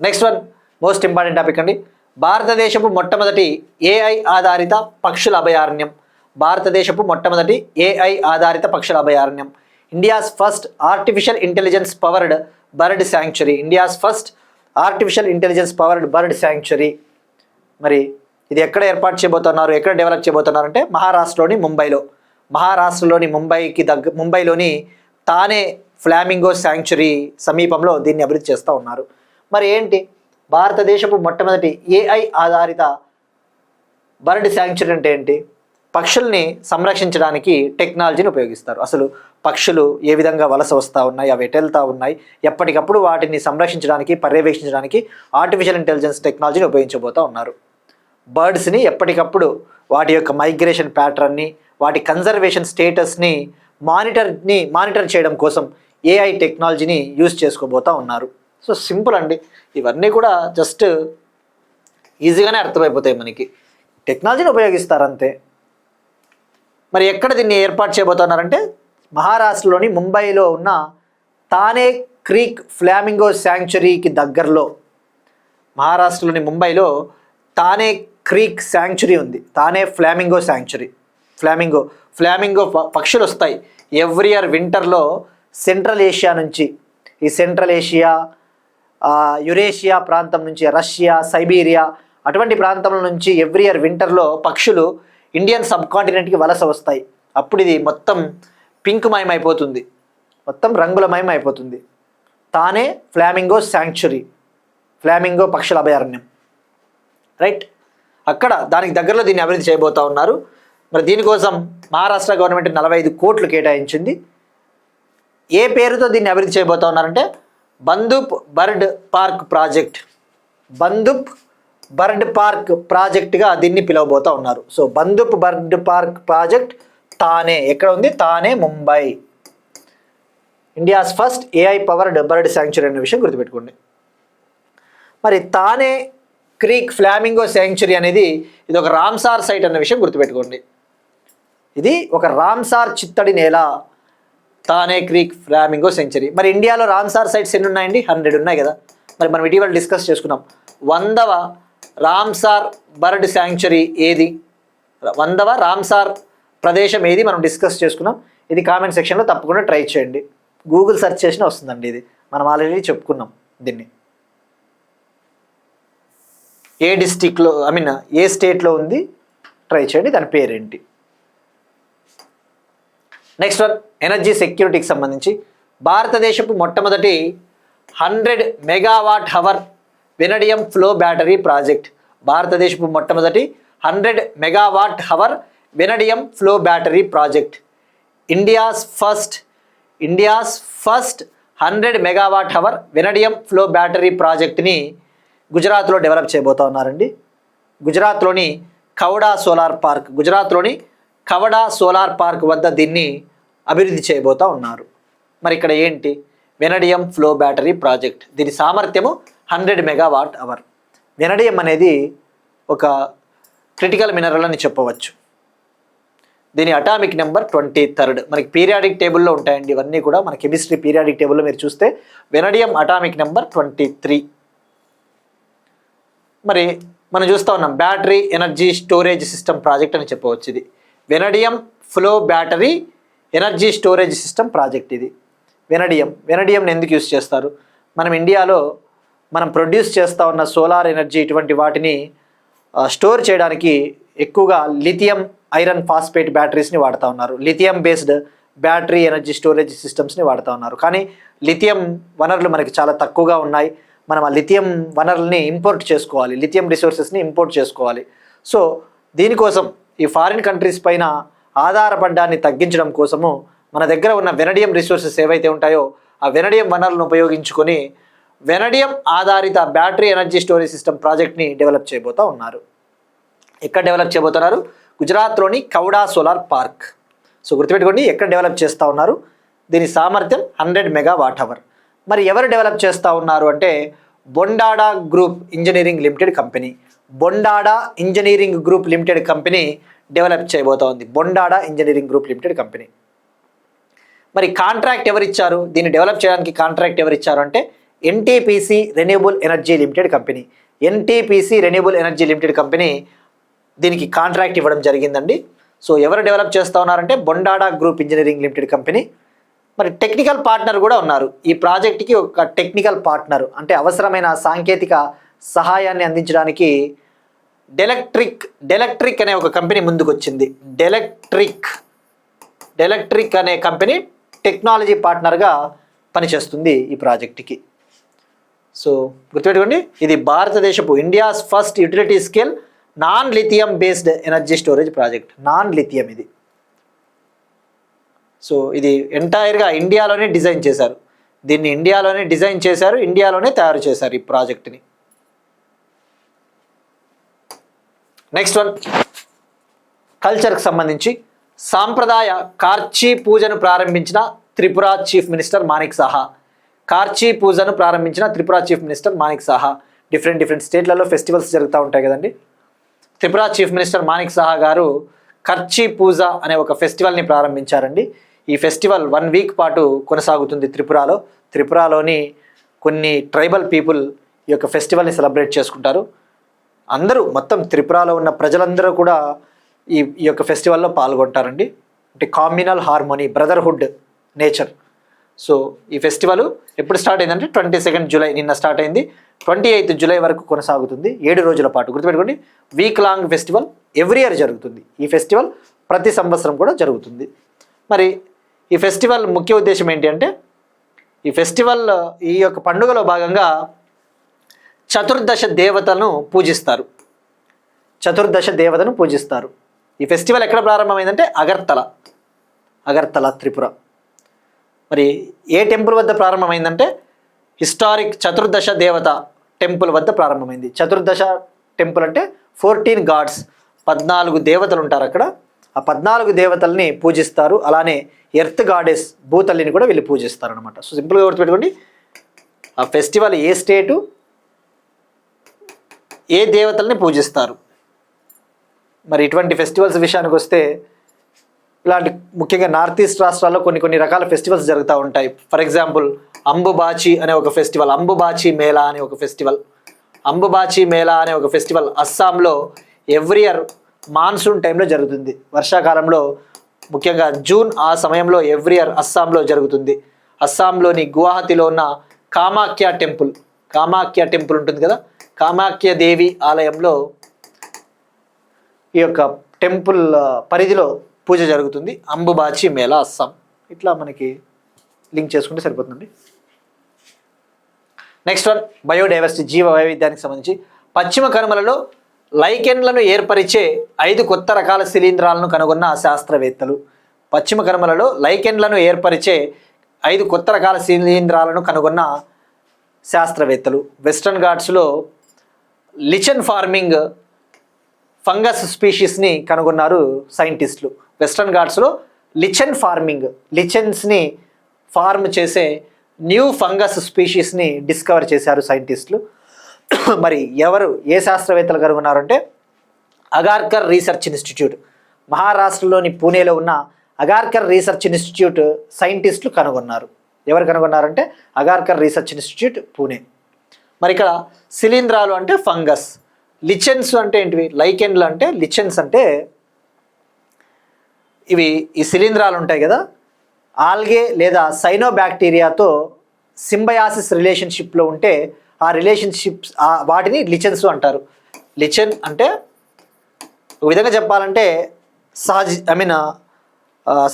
Speaker 2: Next one most important topic అండి. భారతదేశపు మొట్టమొదటి AI ఆధారిత పక్షుల అభయారణ్యం, India's first artificial intelligence powered bird sanctuary. మరి ఇది ఎక్కడ ఏర్పాటు చేయబోతున్నారు, ఎక్కడ డెవలప్ చేయబోతున్నారు అంటే మహారాష్ట్రలోని ముంబైలోని తానే ఫ్లామింగో శాంక్చురీ సమీపంలో దీన్ని అభివృద్ధి చేస్తూ ఉన్నారు. మరి ఏంటి భారతదేశపు మొట్టమొదటి AI ఆధారిత బర్డ్ శాంక్చురీ అంటే ఏంటి? పక్షుల్ని సంరక్షించడానికి టెక్నాలజీని ఉపయోగిస్తారు. అసలు పక్షులు ఏ విధంగా వలస వస్తూ ఉన్నాయి, అవి ఎటు వెళ్తూ ఉన్నాయి, ఎప్పటికప్పుడు వాటిని సంరక్షించడానికి పర్యవేక్షించడానికి ఆర్టిఫిషియల్ ఇంటెలిజెన్స్ టెక్నాలజీని ఉపయోగించబోతూ ఉన్నారు. బర్డ్స్ని ఎప్పటికప్పుడు వాటి యొక్క మైగ్రేషన్ ప్యాటర్న్ని, వాటి కన్జర్వేషన్ స్టేటస్ని మానిటర్ చేయడం కోసం AI టెక్నాలజీని యూజ్ చేసుకోబోతూ ఉన్నారు. సో సింపుల్ అండి, ఇవన్నీ కూడా జస్ట్ ఈజీగానే అర్థమైపోతాయి మనకి. టెక్నాలజీని ఉపయోగిస్తారు అంతే. మరి ఎక్కడ దీన్ని ఏర్పాటు చేయబోతున్నారంటే మహారాష్ట్రలోని ముంబైలో ఉన్న తానే క్రీక్ ఫ్లామింగో శాంక్చురీకి దగ్గరలో. మహారాష్ట్రలోని ముంబైలో తానే క్రీక్ శాంక్చురీ ఉంది. తానే ఫ్లామింగో శాంక్చురీ. ఫ్లామింగో పక్షులు వస్తాయి ఎవ్రీ ఇయర్ వింటర్లో సెంట్రల్ ఏషియా నుంచి, ఈ సెంట్రల్ ఏషియా, యురేషియా ప్రాంతం నుంచి, రష్యా, సైబీరియా అటువంటి ప్రాంతంలో నుంచి ఎవ్రీ ఇయర్ వింటర్లో పక్షులు ఇండియన్ సబ్ కాంటినెంట్కి వలస వస్తాయి. అప్పుడు ఇది మొత్తం పింక్ మయం అయిపోతుంది, మొత్తం రంగులమయం అయిపోతుంది. తానే ఫ్లామింగో శాంక్చురీ, ఫ్లామింగో పక్షుల అభయారణ్యం, రైట్. అక్కడ దానికి దగ్గరలో దీన్ని అభివృద్ధి చేయబోతూ ఉన్నారు. మరి దీనికోసం మహారాష్ట్ర గవర్నమెంట్ 45 కోట్లు కేటాయించింది. ఏ పేరుతో దీన్ని అభివృద్ధి చేయబోతూ ఉన్నారంటే బంధుప్ బర్డ్ పార్క్ ప్రాజెక్ట్గా దీన్ని పిలవబోతూ ఉన్నారు. సో బంధుప్ బర్డ్ పార్క్ ప్రాజెక్ట్ తానే ఎక్కడ ఉంది? తానే, Mumbai. India's first AI powered bird sanctuary అనే విషయం గుర్తుపెట్టుకోండి. మరి తానే క్రీక్ ఫ్లామింగో శాంక్చురీ అనేది ఇది ఒక రామ్సార్ సైట్ అన్న విషయం గుర్తుపెట్టుకోండి. ఇది ఒక రామ్సార్ చిత్తడి నేల. తానే క్రీక్ ఫ్లామింగో సెంచరీ. మరి ఇండియాలో రామ్సార్ సైట్స్ ఎన్ని ఉన్నాయండి? 100 ఉన్నాయి కదా. మరి మనం ఇటీవల డిస్కస్ చేసుకున్నాం 100వ రామ్సార్ బర్డ్ శాంక్చురీ ఏది, 100వ రామ్సార్ ప్రదేశం ఏది మనం డిస్కస్ చేసుకున్నాం. ఇది కామెంట్ సెక్షన్లో తప్పకుండా ట్రై చేయండి. గూగుల్ సెర్చ్ చేసినా వస్తుందండి. ఇది మనం ఆల్రెడీ చెప్పుకున్నాం దీన్ని. ఏ డిస్టిక్లో ఏ స్టేట్లో ఉంది ట్రై చేయండి, దాని పేరేంటి. నెక్స్ట్ వన్ ఎనర్జీ సెక్యూరిటీకి సంబంధించి భారతదేశపు మొట్టమొదటి 100 megawatt hour vanadium flow battery project. భారతదేశపు మొట్టమొదటి 100 megawatt hour vanadium flow battery project. India's first 100 megawatt hour vanadium flow battery ప్రాజెక్ట్ని గుజరాత్లో డెవలప్ చేయబోతా ఉన్నారండి. గుజరాత్లోని కవడా సోలార్ పార్క్ వద్ద దీన్ని అభివృద్ధి చేయబోతా ఉన్నారు. మరి ఇక్కడ ఏంటి? Vanadium flow battery project. దీని సామర్థ్యము 100 మెగావాట్ అవర్. వెనడియం అనేది ఒక క్రిటికల్ మినరల్ అని చెప్పవచ్చు. దీని అటామిక్ నెంబర్ 23. మనకి పీరియాడిక్ టేబుల్లో ఉంటాయండి ఇవన్నీ కూడా. మన కెమిస్ట్రీ పీరియాడిక్ టేబుల్లో మీరు చూస్తే వెనడియం అటామిక్ నెంబర్ 23. మరి మనం చూస్తూ ఉన్నాం battery energy storage system project అని చెప్పవచ్చు. ఇది vanadium flow battery energy storage system project. ఇది వెనడియంని ఎందుకు యూస్ చేస్తారు? మనం ఇండియాలో ప్రొడ్యూస్ చేస్తూ ఉన్న సోలార్ ఎనర్జీ ఇటువంటి వాటిని స్టోర్ చేయడానికి ఎక్కువగా లిథియం ఐరన్ ఫాస్ఫేట్ బ్యాటరీస్ని వాడుతూ ఉన్నారు. Lithium based battery energy storage సిస్టమ్స్ని వాడుతూ ఉన్నారు. కానీ లిథియం వనరులు మనకి చాలా తక్కువగా ఉన్నాయి. మనం ఆ లిథియం వనరుల్ని ఇంపోర్ట్ చేసుకోవాలి, లిథియం రిసోర్సెస్ని ఇంపోర్ట్ చేసుకోవాలి. సో దీనికోసం ఈ ఫారిన్ కంట్రీస్ పైన ఆధారపడ్డాన్ని తగ్గించడం కోసము మన దగ్గర ఉన్న వెనడియం రిసోర్సెస్ ఏవైతే ఉంటాయో ఆ వెనడియం వనరులను ఉపయోగించుకొని వెనడియం ఆధారిత బ్యాటరీ ఎనర్జీ స్టోరేజ్ సిస్టమ్ ప్రాజెక్ట్ని డెవలప్ చేయబోతూ ఉన్నారు. ఎక్కడ డెవలప్ చేయబోతున్నారు? గుజరాత్లోని కవడా సోలార్ పార్క్. సో గుర్తుపెట్టుకోండి, ఎక్కడ డెవలప్ చేస్తూ ఉన్నారు? దీని సామర్థ్యం 100 మెగావాట్ అవర్. మరి ఎవరు డెవలప్ చేస్తూ ఉన్నారు అంటే Bondada group engineering limited company. Bondada engineering group limited company develop చేయబోతా ఉంది. Bondada engineering group limited company. మరి కాంట్రాక్ట్ ఎవరు ఇచ్చారు? దీన్ని డెవలప్ చేయడానికి కాంట్రాక్ట్ ఎవరు ఇచ్చారు అంటే NTPC renewable energy limited company. NTPC renewable energy limited company దీనికి కాంట్రాక్ట్ ఇవ్వడం జరిగిందండి. సో ఎవరు డెవలప్ చేస్తూ ఉన్నారంటే Bondada group engineering limited company. మరి టెక్నికల్ పార్ట్నర్ కూడా ఉన్నారు ఈ ప్రాజెక్ట్కి. ఒక టెక్నికల్ పార్ట్నర్ అంటే అవసరమైన సాంకేతిక సహాయాన్ని అందించడానికి డెలక్ట్రిక్ అనే ఒక కంపెనీ ముందుకు వచ్చింది. డెలక్ట్రిక్ అనే కంపెనీ టెక్నాలజీ పార్ట్నర్గా పనిచేస్తుంది ఈ ప్రాజెక్ట్కి. సో గుర్తుపెట్టుకోండి, ఇది భారతదేశపు India's first utility scale non lithium based energy storage project. Non lithium ఇది. సో ఇది ఎంటైర్గా ఇండియాలోనే డిజైన్ చేశారు. దీన్ని ఇండియాలోనే తయారు చేశారు ఈ ప్రాజెక్ట్ని. నెక్స్ట్ వన్ కల్చర్కి సంబంధించి సాంప్రదాయ కార్చీ పూజను ప్రారంభించిన Tripura chief minister Manik Saha. Different స్టేట్లలో ఫెస్టివల్స్ జరుగుతూ ఉంటాయి కదండి. త్రిపుర చీఫ్ మినిస్టర్ మాణిక్ సాహా గారు కర్చీ పూజ అనే ఒక ఫెస్టివల్ని ప్రారంభించారండి. ఈ ఫెస్టివల్ 1 వీక్ పాటు కొనసాగుతుంది త్రిపురలోని కొన్ని ట్రైబల్ పీపుల్ ఈ యొక్క ఫెస్టివల్ని సెలబ్రేట్ చేసుకుంటారు. అందరూ మొత్తం త్రిపురలో ఉన్న ప్రజలందరూ కూడా ఈ యొక్క ఫెస్టివల్లో పాల్గొంటారండి. అంటే కామ్యూనల్ హార్మోనీ, బ్రదర్హుడ్ నేచర్. సో ఈ ఫెస్టివల్ ఎప్పుడు స్టార్ట్ అయిందంటే 22 జూలై నిన్న స్టార్ట్ అయింది. 28 జూలై వరకు కొనసాగుతుంది. 7 రోజుల పాటు. గుర్తుపెట్టుకోండి, week long festival every year జరుగుతుంది. ఈ ఫెస్టివల్ ప్రతి సంవత్సరం కూడా జరుగుతుంది. మరి ఈ ఫెస్టివల్ ముఖ్య ఉద్దేశం ఏంటి అంటే ఈ యొక్క పండుగలో భాగంగా చతుర్దశ దేవతలను పూజిస్తారు. ఈ ఫెస్టివల్ ఎక్కడ ప్రారంభమైందంటే అగర్తల త్రిపుర. మరి ఏ టెంపుల్ వద్ద ప్రారంభమైందంటే హిస్టారిక్ చతుర్దశ దేవత టెంపుల్ వద్ద ప్రారంభమైంది. చతుర్దశ టెంపుల్ అంటే 14 గాడ్స్, 14 దేవతలు ఉంటారు అక్కడ. ఆ 14 దేవతల్ని పూజిస్తారు. అలానే ఎర్త్ గాడెస్ భూతల్లిని కూడా వీళ్ళు పూజిస్తారు అనమాట. సో సింపుల్గా గుర్తుపెట్టుకోండి, ఆ ఫెస్టివల్ ఏ స్టేటు ఏ దేవతల్ని పూజిస్తారు. మరి ఇటువంటి ఫెస్టివల్స్ విషయానికి వస్తే ఇలాంటి ముఖ్యంగా నార్త్ ఈస్ట్ రాష్ట్రాల్లో కొన్ని రకాల ఫెస్టివల్స్ జరుగుతూ ఉంటాయి. ఫర్ ఎగ్జాంపుల్ అంబుబాచి అనే ఒక ఫెస్టివల్, అంబుబాచి మేళా అనే ఒక ఫెస్టివల్, అంబుబాచి మేళా అనే ఒక ఫెస్టివల్ అస్సాంలో ఎవ్రీ ఇయర్ మాన్సూన్ టైంలో జరుగుతుంది. వర్షాకాలంలో ముఖ్యంగా జూన్ ఆ సమయంలో ఎవ్రీ ఇయర్ అస్సాంలో జరుగుతుంది. అస్సాంలోని గువాహతిలో ఉన్న కామాఖ్య టెంపుల్ ఉంటుంది కదా, కామాఖ్య దేవి ఆలయంలో ఈ యొక్క టెంపుల్ పరిధిలో పూజ జరుగుతుంది. అంబుబాచి మేళా అస్సాం. ఇట్లా మనకి లింక్ చేసుకుంటే సరిపోతుందండి. నెక్స్ట్ వన్, బయోడైవర్సిటీ, జీవ వైవిధ్యానికి సంబంధించి పశ్చిమ కనుమలలో లైకెన్లను ఏర్పరిచే 5 కొత్త రకాల శిలీంధ్రాలను కనుగొన్న శాస్త్రవేత్తలు. పశ్చిమ కనుమలలో లైకెన్లను ఏర్పరిచే 5 కొత్త రకాల శిలీంధ్రాలను కనుగొన్న శాస్త్రవేత్తలు. వెస్టర్న్ ఘాట్స్లో లిచెన్ ఫార్మింగ్ ఫంగస్ స్పీషీస్ని కనుగొన్నారు సైంటిస్టులు. వెస్టర్న్ ఘాట్స్లో లిచెన్ ఫార్మింగ్, లిచెన్స్ని ఫార్మ్ చేసే న్యూ ఫంగస్ స్పీషీస్ని డిస్కవర్ చేశారు సైంటిస్టులు. మరి ఎవరు, ఏ శాస్త్రవేత్తలు కనుగొన్నారంటే అగార్కర్ రీసెర్చ్ ఇన్స్టిట్యూట్, మహారాష్ట్రలోని పూణేలో ఉన్న అగార్కర్ రీసెర్చ్ ఇన్స్టిట్యూట్ సైంటిస్టులు కనుగొన్నారు. ఎవరు కనుగొన్నారంటే అగార్కర్ రీసెర్చ్ ఇన్స్టిట్యూట్, పూణే. మరి ఇక్కడ శిలీంధ్రాలు అంటే ఫంగస్, లిచెన్స్ అంటే ఏంటివి, లైకెన్లు అంటే లిచెన్స్ అంటే ఇవి ఈ శిలీంధ్రాలు ఉంటాయి కదా, ఆల్గే లేదా సైనోబ్యాక్టీరియాతో సింబయాసిస్ రిలేషన్షిప్లో ఉంటే ఆ రిలేషన్షిప్స్ వాటిని లిచెన్స్ అంటారు. లిచెన్ అంటే ఒక విధంగా చెప్పాలంటే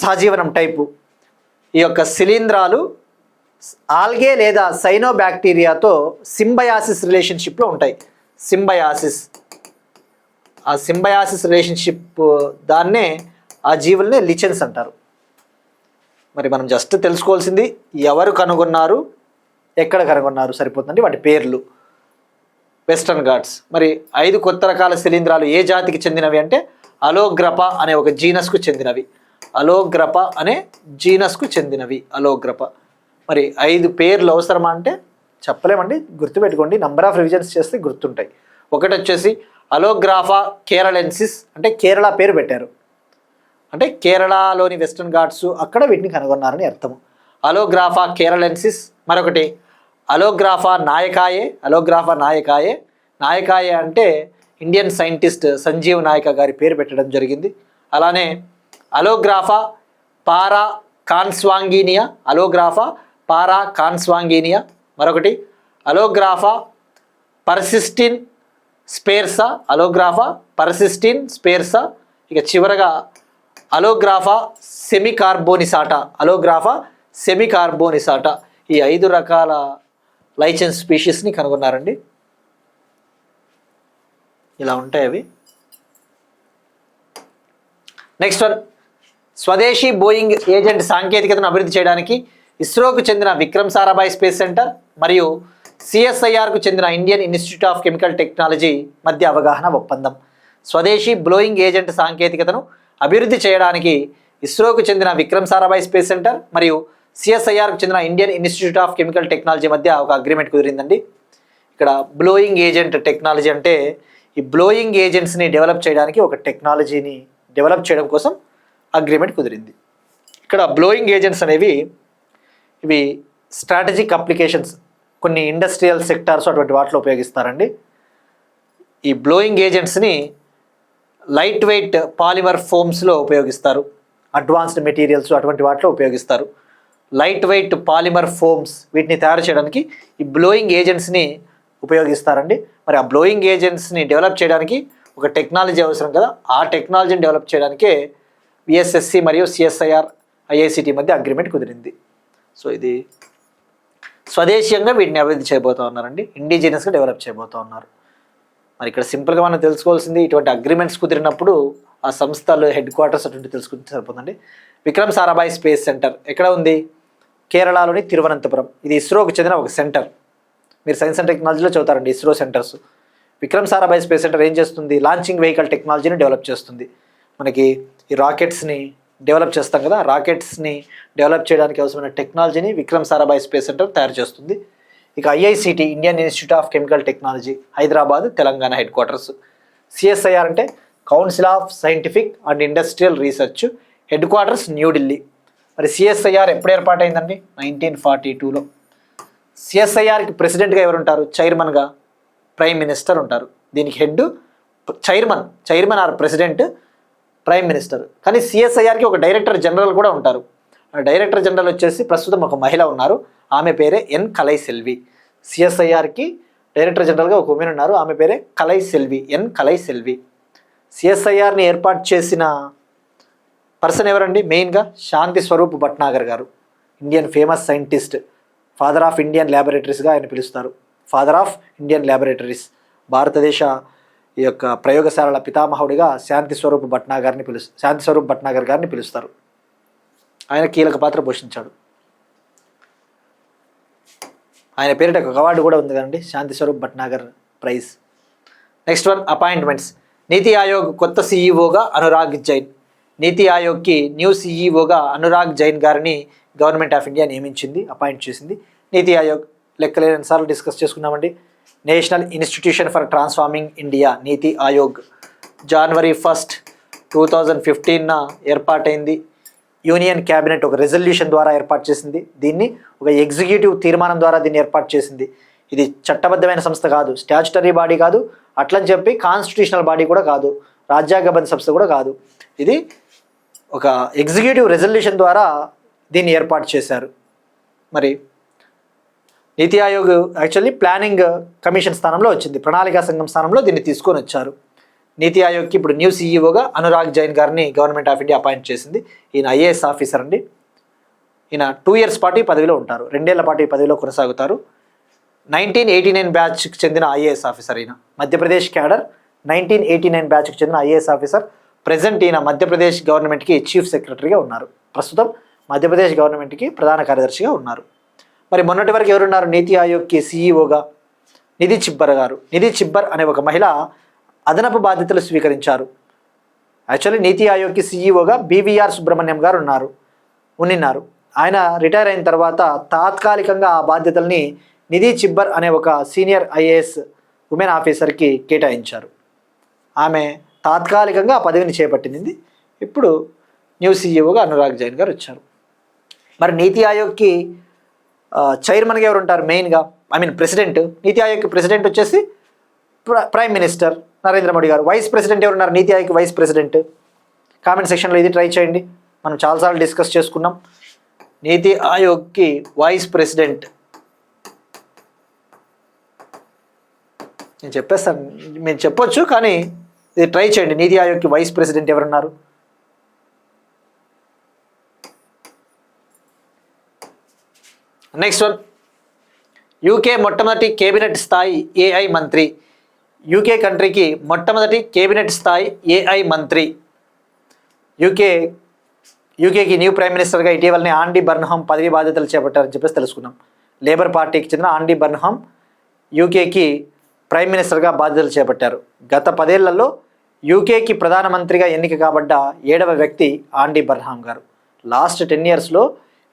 Speaker 2: సహజీవనం టైపు. ఈ యొక్క శిలీంధ్రాలు ఆల్గే లేదా సైనోబ్యాక్టీరియాతో సింబయాసిస్ రిలేషన్షిప్లో ఉంటాయి. ఆ సింబయాసిస్ రిలేషన్షిప్ దాన్నే ఆ జీవుల్ని లిచెన్స్ అంటారు. మరి మనం జస్ట్ తెలుసుకోవాల్సింది ఎవరు కనుగొన్నారు, ఎక్కడ కనుగొన్నారు సరిపోతుందండి, వాటి పేర్లు. వెస్టర్న్ ఘాట్స్. మరి 5 కొత్త రకాల శిలీంధ్రాలు ఏ జాతికి చెందినవి అంటే అలోగ్రపా అనే ఒక జీనస్కు చెందినవి. అలోగ్రప. మరి 5 పేర్లు అవసరమా అంటే చెప్పలేమండి, గుర్తుపెట్టుకోండి. నంబర్ ఆఫ్ రివిజన్స్ చేస్తే గుర్తుంటాయి. ఒకటి వచ్చేసి అలోగ్రాఫా కేరళెన్సిస్, అంటే కేరళ పేరు పెట్టారు, అంటే కేరళలోని వెస్టర్న్ ఘాట్స్ అక్కడ వీటిని కనుగొన్నారని అర్థము. అలోగ్రాఫా కేరళెన్సిస్. మరొకటి అలోగ్రాఫా నాయకాయే. నాయకాయే అంటే ఇండియన్ సైంటిస్ట్ సంజీవ్ నాయక గారి పేరు పెట్టడం జరిగింది. అలానే అలోగ్రాఫా పారా కాన్స్వాంగినియా. మరొకటి అలోగ్రాఫా పర్సిస్టిన్ స్పేర్సా. ఇక చివరగా అలోగ్రాఫా సెమికార్బోనిసాటా. ఈ 5 రకాల లైచెన్స్ స్పీషీస్ని కనుగొన్నారండి. ఇలా ఉంటాయి అవి. నెక్స్ట్ వన్, స్వదేశీ బోయింగ్ ఏజెంట్ సాంకేతికతను అభివృద్ధి చేయడానికి ఇస్రోకు చెందిన విక్రమ్ సారాభాయ్ స్పేస్ సెంటర్ మరియు సిఎస్ఐఆర్కు చెందిన Indian institute of chemical technology మధ్య అవగాహన ఒప్పందం. స్వదేశీ బ్లోయింగ్ ఏజెంట్ సాంకేతికతను అభివృద్ధి చేయడానికి ఇస్రోకు చెందిన విక్రమ్ సారాభాయ్ స్పేస్ సెంటర్ మరియు సిఎస్ఐఆర్కు చెందిన Indian institute of chemical technology మధ్య ఒక అగ్రిమెంట్ కుదిరిందండి. ఇక్కడ బ్లోయింగ్ ఏజెంట్ టెక్నాలజీ అంటే ఈ బ్లోయింగ్ ఏజెంట్స్ని డెవలప్ చేయడానికి ఒక టెక్నాలజీని డెవలప్ చేయడం కోసం అగ్రిమెంట్ కుదిరింది. ఇక్కడ బ్లోయింగ్ ఏజెంట్స్ అనేవి ఇవి స్ట్రాటజిక్ అప్లికేషన్స్, కొన్ని ఇండస్ట్రియల్ సెక్టార్స్ అటువంటి వాటిలో ఉపయోగిస్తారండి. ఈ బ్లోయింగ్ ఏజెంట్స్ని లైట్ వెయిట్ పాలిమర్ ఫోమ్స్లో ఉపయోగిస్తారు, అడ్వాన్స్డ్ మెటీరియల్స్ అటువంటి వాటిలో ఉపయోగిస్తారు. లైట్ వెయిట్ పాలిమర్ ఫోమ్స్ వీటిని తయారు చేయడానికి ఈ బ్లోయింగ్ ఏజెంట్స్ని ఉపయోగిస్తారండి. మరి ఆ బ్లోయింగ్ ఏజెంట్స్ని డెవలప్ చేయడానికి ఒక టెక్నాలజీ అవసరం కదా, ఆ టెక్నాలజీని డెవలప్ చేయడానికే విఎస్ఎస్సి మరియు సిఎస్ఐఆర్ ఐఐసిటి మధ్య అగ్రిమెంట్ కుదిరింది. సో ఇది స్వదేశీయంగా వీటిని అభివృద్ధి చేయబోతూ ఉన్నారండి, ఇండిజినియస్గా డెవలప్ చేయబోతూ ఉన్నారు. మరి ఇక్కడ సింపుల్గా మనం తెలుసుకోవాల్సింది, ఇటువంటి అగ్రిమెంట్స్ కుదిరినప్పుడు ఆ సంస్థలు హెడ్ క్వార్టర్స్ అటువంటి తెలుసుకుంటే సరిపోతుందండి. విక్రమ్ సారాభాయ్ స్పేస్ సెంటర్ ఎక్కడ ఉంది? కేరళలోని తిరువనంతపురం. ఇది ఇస్రోకు చెందిన ఒక సెంటర్. మీరు సైన్స్ అండ్ టెక్నాలజీలో చదువుతారండి ISRO centres. Vikram Sarabhai space centre ఏం చేస్తుంది? లాంచింగ్ వెహికల్ టెక్నాలజీని డెవలప్ చేస్తుంది. మనకి ఈ రాకెట్స్ని డెవలప్ చేస్తాం కదా, రాకెట్స్ని డెవలప్ చేయడానికి అవసరమైన టెక్నాలజీని విక్రమ్ సారాభాయ్ స్పేస్ సెంటర్ తయారు చేస్తుంది. ఇక IICT, Indian institute of chemical technology, Hyderabad, Telangana headquarters. CSIR అంటే council of scientific and industrial research, headquarters New Delhi. మరి సిఎస్ఐఆర్ ఎప్పుడు ఏర్పాటైందండి? 1942లో. సిఎస్ఐఆర్కి ప్రెసిడెంట్గా ఎవరు ఉంటారు? చైర్మన్గా ప్రైమ్ మినిస్టర్ ఉంటారు. దీనికి head chairman or president, prime minister. కానీ సిఎస్ఐఆర్కి ఒక డైరెక్టర్ జనరల్ కూడా ఉంటారు. ఆ డైరెక్టర్ జనరల్ వచ్చేసి ప్రస్తుతం ఒక మహిళ ఉన్నారు, ఆమె పేరే ఎన్ కలై సెల్వి. సిఎస్ఐఆర్కి డైరెక్టర్ జనరల్గా ఒక ఉమెన్ ఉన్నారు, ఆమె పేరే కలై సెల్వి, ఎన్ కలై సెల్వి. సిఎస్ఐఆర్ని ఏర్పాటు చేసిన పర్సన్ ఎవరండి? మెయిన్గా శాంతి స్వరూప్ భట్నాగర్ గారు, Indian famous scientist, father of Indian ల్యాబొరేటరీస్గా ఆయన పిలుస్తారు. ఫాదర్ ఆఫ్ ఇండియన్ ల్యాబొరేటరీస్, భారతదేశ ఈ యొక్క ప్రయోగశాలల పితామహుడిగా శాంతి స్వరూప్ భట్నాగర్ గారిని పిలుస్తారు. ఆయన కీలక పాత్ర పోషించాడు. ఆయన పేరిట ఒక అవార్డు కూడా ఉంది కదండి, Shanti Swarup Bhatnagar prize. Next one, appointments. NITI Aayog కొత్త సీఈఓగా అనురాగ్ జైన్. నీతి ఆయోగ్కి న్యూ సీఈఓగా అనురాగ్ జైన్ గారిని గవర్నమెంట్ ఆఫ్ ఇండియా నియమించింది, అపాయింట్ చేసింది. నీతి ఆయోగ్ లెక్కలేని సార్లు డిస్కస్ చేసుకున్నామండి. National institution for transforming India, NITI Aayog, January 1, 2015 ఏర్పాటైంది. యూనియన్ క్యాబినెట్ ఒక రెజల్యూషన్ ద్వారా ఏర్పాటు చేసింది. దీన్ని ఒక ఎగ్జిక్యూటివ్ తీర్మానం ద్వారా దీన్ని ఏర్పాటు చేసింది. ఇది చట్టబద్ధమైన సంస్థ కాదు, స్టాచ్యుటరీ బాడీ కాదు, అట్లని చెప్పి కాన్స్టిట్యూషనల్ బాడీ కూడా కాదు, రాజ్యాంగబద్ధ సంస్థ కూడా కాదు. ఇది ఒక ఎగ్జిక్యూటివ్ రెజల్యూషన్ ద్వారా దీన్ని ఏర్పాటు చేశారు. మరి నీతి ఆయోగ్ యాక్చువల్లీ ప్లానింగ్ కమిషన్ స్థానంలో వచ్చింది, ప్రణాళికా సంఘం స్థానంలో దీన్ని తీసుకొని వచ్చారు. నీతి ఆయోగ్కి ఇప్పుడు న్యూ సీఈఓగా అనురాగ్ జైన్ గారిని గవర్నమెంట్ ఆఫ్ ఇండియా అపాయింట్ చేసింది. ఈయన ఐఏఎస్ ఆఫీసర్ అండి. ఈయన 2 years పాటు ఈ పదవిలో ఉంటారు, 2 ఏళ్ల పాటు ఈ పదవిలో కొనసాగుతారు. 1989 బ్యాచ్కి చెందిన ఐఏఎస్ ఆఫీసర్ ఈయన. మధ్యప్రదేశ్ క్యాడర్, 1989 బ్యాచ్కి చెందిన ఐఏఎస్ ఆఫీసర్. ప్రజెంట్ ఈయన మధ్యప్రదేశ్ గవర్నమెంట్కి చీఫ్ సెక్రటరీగా ఉన్నారు. ప్రస్తుతం మధ్యప్రదేశ్ గవర్నమెంట్కి ప్రధాన కార్యదర్శిగా ఉన్నారు. మరి మొన్నటి వరకు ఎవరున్నారు నీతి ఆయోగ్కి సీఈఓగా? నిధి చిబ్బర్ గారు. నిధి చిబ్బర్ అనే ఒక మహిళ అదనపు బాధ్యతలు స్వీకరించారు. యాక్చువల్లీ నీతి ఆయోగ్కి సీఈఓగా బీవీఆర్ సుబ్రహ్మణ్యం గారు ఉన్నారు. ఆయన రిటైర్ అయిన తర్వాత తాత్కాలికంగా ఆ బాధ్యతల్ని నిధి చిబ్బర్ అనే ఒక సీనియర్ ఐఏఎస్ ఉమెన్ ఆఫీసర్కి కేటాయించారు. ఆమె తాత్కాలికంగా ఆ పదవిని చేపట్టింది. ఇప్పుడు న్యూ సీఈఓగా అనురాగ్ జైన్ గారు వచ్చారు. మరి నీతి ఆయోగ్కి చైర్మన్గా ఎవరు ఉంటారు? మెయిన్గా ప్రెసిడెంట్. నీతి ఆయోగ్కి ప్రెసిడెంట్ వచ్చేసి ప్రైమ్ మినిస్టర్ నరేంద్ర మోడీ గారు. వైస్ ప్రెసిడెంట్ ఎవరున్నారు? నీతి ఆయోగ్ వైస్ ప్రెసిడెంట్. కామెంట్ సెక్షన్లో ఇది ట్రై చేయండి, మనం చాలాసార్లు డిస్కస్ చేసుకున్నాం. నీతి ఆయోగ్కి వైస్ ప్రెసిడెంట్ నేను చెప్పేస్తాను, మీరు చెప్పొచ్చు కానీ ఇది ట్రై చేయండి. నీతి ఆయోగ్కి వైస్ ప్రెసిడెంట్ ఎవరున్నారు? నెక్స్ట్ వన్, యూకే మొట్టమొదటి కేబినెట్ స్థాయి ఏఐ మంత్రి. యూకే కంట్రీకి మొట్టమొదటి కేబినెట్ స్థాయి ఏఐ మంత్రి. యూకేకి న్యూ ప్రైమ్ మినిస్టర్గా ఇటీవలనే ఆండీ బర్న్హామ్ పదవి బాధ్యతలు చేపట్టారని చెప్పేసి తెలుసుకున్నాం. లేబర్ పార్టీకి చెందిన ఆండీ బర్న్హామ్ యూకేకి ప్రైమ్ మినిస్టర్గా బాధ్యతలు చేపట్టారు. గత 10 ఏళ్లలో యూకేకి ప్రధానమంత్రిగా ఎన్నిక కాబడ్డ 7వ వ్యక్తి ఆండీ బర్న్హామ్ గారు. లాస్ట్ 10 yearsలో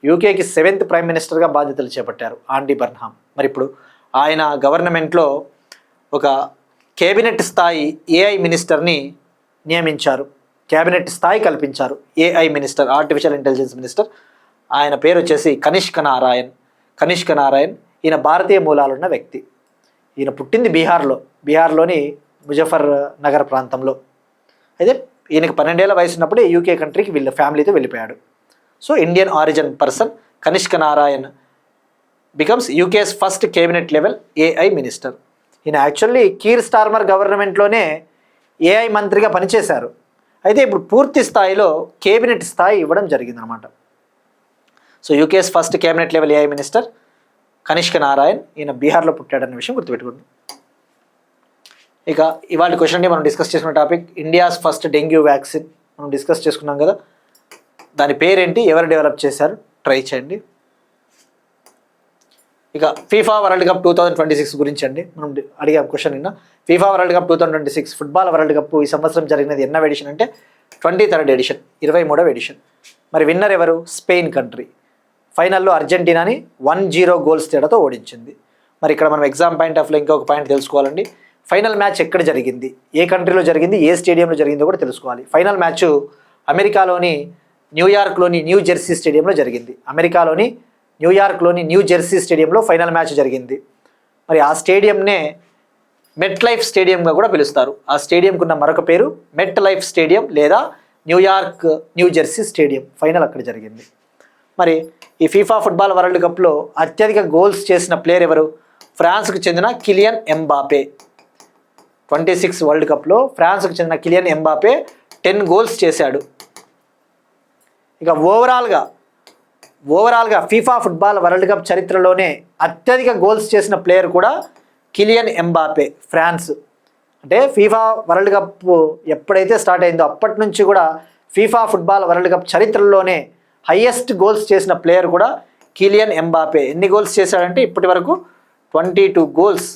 Speaker 2: యూకేకి 7th ప్రైమ్ మినిస్టర్గా బాధ్యతలు చేపట్టారు ఆండీ బర్న్హామ్. మరి ఇప్పుడు ఆయన గవర్నమెంట్లో ఒక కేబినెట్ స్థాయి ఏఐ మినిస్టర్ని నియమించారు, కేబినెట్ స్థాయి కల్పించారు. AI minister, artificial intelligence minister. ఆయన పేరు వచ్చేసి కనిష్క నారాయణ్. ఈయన భారతీయ మూలాలున్న వ్యక్తి. ఈయన పుట్టింది బీహార్లోని ముజఫర్ నగర్ ప్రాంతంలో. అయితే ఈయనకి 12 ఏళ్ల వయసు ఉన్నప్పుడే యూకే కంట్రీకి ఫ్యామిలీతో వెళ్ళిపోయాడు. So Indian origin person Kanishka Narayan becomes UK's first cabinet level AI minister. ఈయన యాక్చువల్లీ కీర్ స్టార్మర్ గవర్నమెంట్లోనే ఏఐ మంత్రిగా పనిచేశారు. అయితే ఇప్పుడు పూర్తి స్థాయిలో కేబినెట్ స్థాయి ఇవ్వడం జరిగిందనమాట. So UK's first cabinet level AI minister Kanishka Narayan. ఈయన బీహార్లో పుట్టాడన్న విషయం గుర్తుపెట్టుకోండి. ఇక ఇవాళ క్వశ్చన్ మనం డిస్కస్ చేసుకున్న topic India's first dengue vaccine మనం డిస్కస్ చేసుకున్నాం కదా, దాని పేరేంటి, ఎవరు డెవలప్ చేశారు, ట్రై చేయండి. ఇక ఫీఫా వరల్డ్ కప్ 2026 గురించి అండి మనం అడిగాం క్వశ్చన్ నిన్న. FIFA world cup 2026 football world cup ఈ సంవత్సరం జరిగినది ఎన్నవ ఎడిషన్ అంటే 23rd ఎడిషన్, 23వ ఎడిషన్. మరి విన్నర్ ఎవరు? Spain country. ఫైనల్లో అర్జెంటీనాని 1-0 గోల్స్ తేడాతో ఓడించింది. మరి ఇక్కడ మనం ఎగ్జామ్ పాయింట్ ఆఫ్ ఇంకొక పాయింట్ తెలుసుకోవాలండి. ఫైనల్ మ్యాచ్ ఎక్కడ జరిగింది, ఏ కంట్రీలో జరిగింది, ఏ స్టేడియంలో జరిగిందో కూడా తెలుసుకోవాలి. ఫైనల్ మ్యాచ్ అమెరికాలోని న్యూయార్క్లోని న్యూ జెర్సీ స్టేడియంలో జరిగింది. అమెరికాలోని న్యూయార్క్లోని న్యూ జెర్సీ స్టేడియంలో ఫైనల్ మ్యాచ్ జరిగింది. మరి ఆ స్టేడియంనే మెట్ లైఫ్ స్టేడియంగా కూడా పిలుస్తారు. ఆ స్టేడియంకు ఉన్న మరొక పేరు మెట్ లైఫ్ స్టేడియం లేదా New York new Jersey stadium. Final అక్కడ జరిగింది. మరి ఈ ఫీఫా ఫుట్బాల్ వరల్డ్ కప్లో అత్యధిక గోల్స్ చేసిన ప్లేయర్ ఎవరు? ఫ్రాన్స్కు చెందిన కిలియన్ ఎంబాపే. 26 వరల్డ్ కప్లో ఫ్రాన్స్కు చెందిన కిలియన్ ఎంబాపే 10 గోల్స్ చేశాడు. ఇక ఓవరాల్గా ఫీఫా ఫుట్బాల్ వరల్డ్ కప్ చరిత్రలోనే అత్యధిక గోల్స్ చేసిన ప్లేయర్ కూడా కిలియన్ ఎంబాపే, ఫ్రాన్స్. అంటే ఫీఫా వరల్డ్ కప్ ఎప్పుడైతే స్టార్ట్ అయిందో అప్పటి నుంచి కూడా ఫీఫా ఫుట్బాల్ వరల్డ్ కప్ చరిత్రలోనే హయ్యెస్ట్ గోల్స్ చేసిన ప్లేయర్ కూడా కిలియన్ ఎంబాపే. ఎన్ని గోల్స్ చేశాడంటే ఇప్పటి వరకు 22 గోల్స్.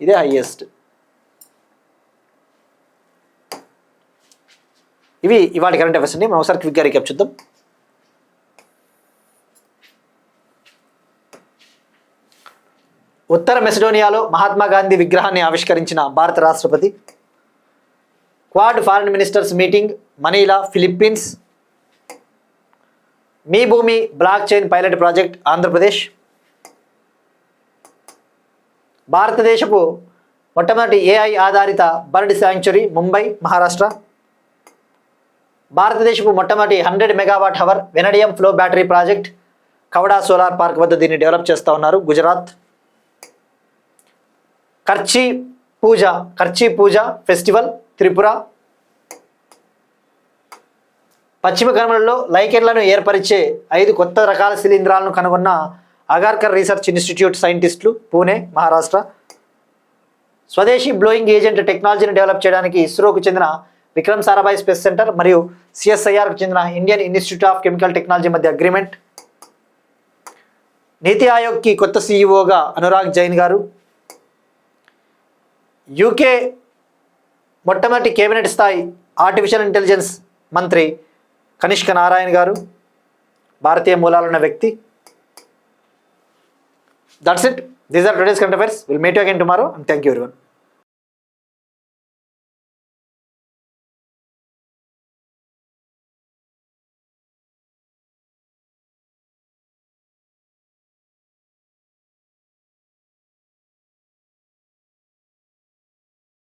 Speaker 2: ఇదే హయ్యెస్ట్. ఇవి ఇవాళ కరెంట్ అఫైర్స్ అండి. మనం ఒకసారి క్విక్గా రీక్యాప్ చూద్దాం. ఉత్తర మెసిడోనియాలో మహాత్మా గాంధీ విగ్రహాన్ని ఆవిష్కరించిన భారత రాష్ట్రపతి. Quad foreign ministers meeting Manila, Philippines. మీ భూమి block chain pilot project Andhra Pradesh. భారతదేశపు మొట్టమొదటి AI ఆధారిత బర్డ్ శాంక్చురీ ముంబై, మహారాష్ట్ర. భారతదేశపు మొట్టమొదటి 100 megawatt hour vanadium flow battery project Khavda solar park వద్ద దీన్ని డెవలప్ చేస్తూ ఉన్నారు, గుజరాత్. కర్చీ పూజ ఫెస్టివల్, త్రిపుర. పశ్చిమ కనుమలలో లైకెన్లను ఏర్పరిచే 5 కొత్త రకాల శిలీంధ్రాలను కనుగొన్న అగార్కర్ రీసెర్చ్ ఇన్స్టిట్యూట్ సైంటిస్టులు, పూణే, మహారాష్ట్ర. స్వదేశీ బ్లోయింగ్ ఏజెంట్ టెక్నాలజీని డెవలప్ చేయడానికి ఇస్రోకు చెందిన విక్రమ్ సారాభాయ్ స్పేస్ సెంటర్ మరియు CSIRకు చెందిన Indian institute of chemical technology మధ్య అగ్రిమెంట్. నీతి ఆయోగ్కి కొత్త CEOగా అనురాగ్ జైన్ గారు. UK మొట్టమొదటి కేబినెట్ స్థాయి ఆర్టిఫిషియల్ ఇంటెలిజెన్స్ మంత్రి కనిష్క నారాయణ్ గారు, భారతీయ మూలాలున్న వ్యక్తి. That's it. These are today's current affairs. Will meet you again tomorrow and thank you everyone.